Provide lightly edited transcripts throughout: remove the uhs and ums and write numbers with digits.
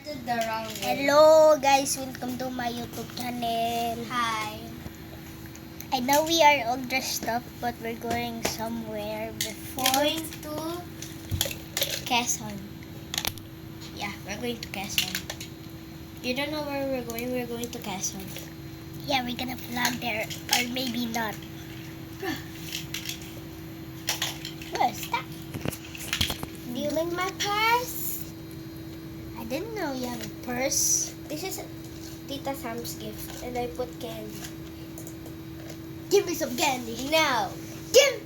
did the wrong way. Hello guys, welcome to my YouTube channel. Hi. I know we are all dressed up, but we're going somewhere We're before going to... Quezon. Yeah, we're going to Quezon. You don't know where we're going? We're going to Quezon. Yeah, we're gonna vlog there, or maybe not. What's that? Do you like my purse? I didn't know you have a purse. This is Tita Sam's gift, and I put candy. Give me some candy. No. Give.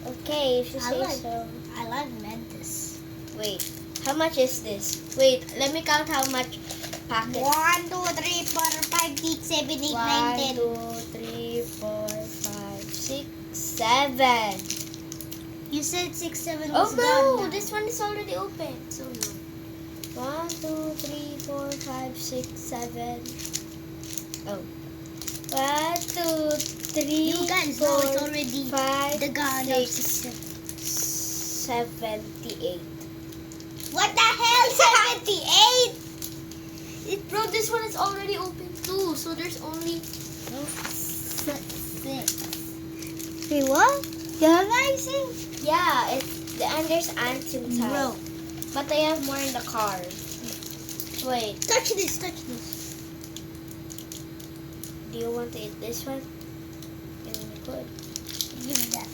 Okay, if you I say like- so. I like Mentos. Wait, how much is this? Wait, let me count how much packets. 1, 2, 3, 4, 5, 6, 7, 8, 9, 10. 1, 2, 3, 4, 5, 6, 7. You said 6, 7 Oh was no, gone now. this one is already open. So no. 1, 2, 3, 4, 5, 6, 7. Oh. 1, 2, 3, You guys know 4, it's already 5, the gun of 6, 6. 78. What the hell? 78? Bro, this one is already open too. So there's only 6. Wait, what? Guys, yeah. And there's ants inside. bro, But I have more in the car. Wait, touch this, touch this. do you want to eat this one? You could. Give me that.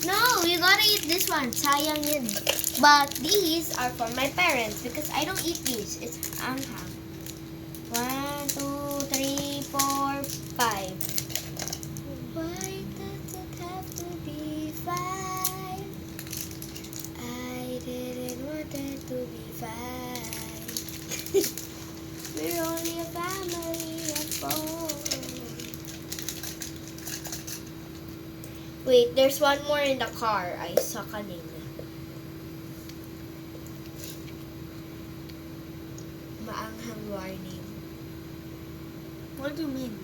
No, you gotta eat this one. Sayang yun. But these are for my parents because I don't eat these. It's anghang. 1, 2, 3, 4, 5. Why does it have to be 5? I didn't want it to be 5. We're only a family of 4. Wait, there's one more in the car. I saw kanina. Maanghang warning. What do you mean?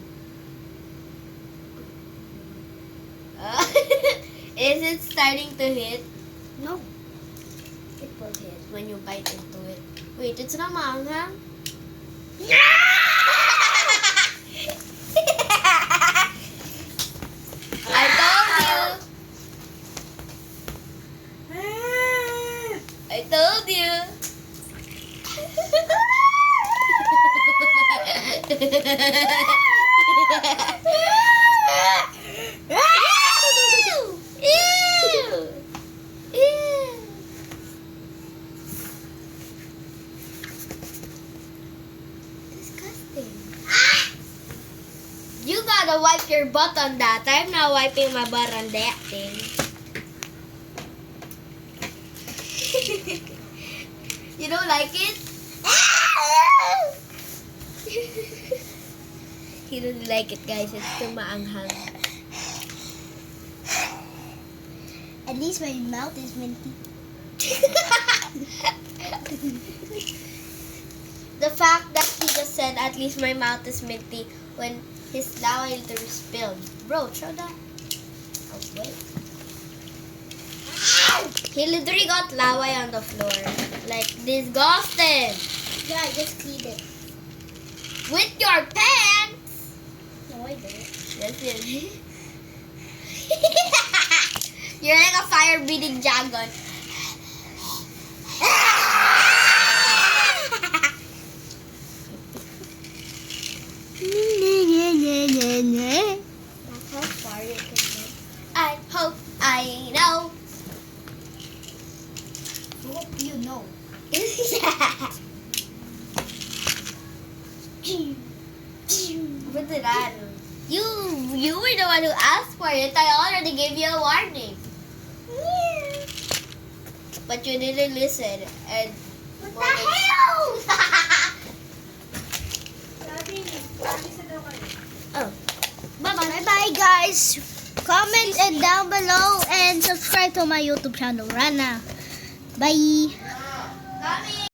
Is it starting to hit? No. It will hit when you bite into it. Wait, it's not maanghang? I told you. I told you. Ew. Ew. Disgusting. You gotta wipe your butt on that. I'm not wiping my butt on that thing. You don't like it? He doesn't like it, guys. It's too maanghang. At least my mouth is minty. The fact that he just said, at least my mouth is minty, when his laway literally spilled. Bro, show that. Oh, wait. He literally got laway on the floor. Like, disgusting. Yeah, I just cleaned it. With your pants. No, I didn't. Yes, yes. You're like a fire-breathing dragon. That's how far you can go. I hope I know. Hope you know. What did I do? You were the one who asked for it. I already gave you a warning. But you didn't listen. And What the hell? Oh. Bye-bye. Bye-bye, guys. Comment and down below and subscribe to my YouTube channel, Rana. Bye. Coming.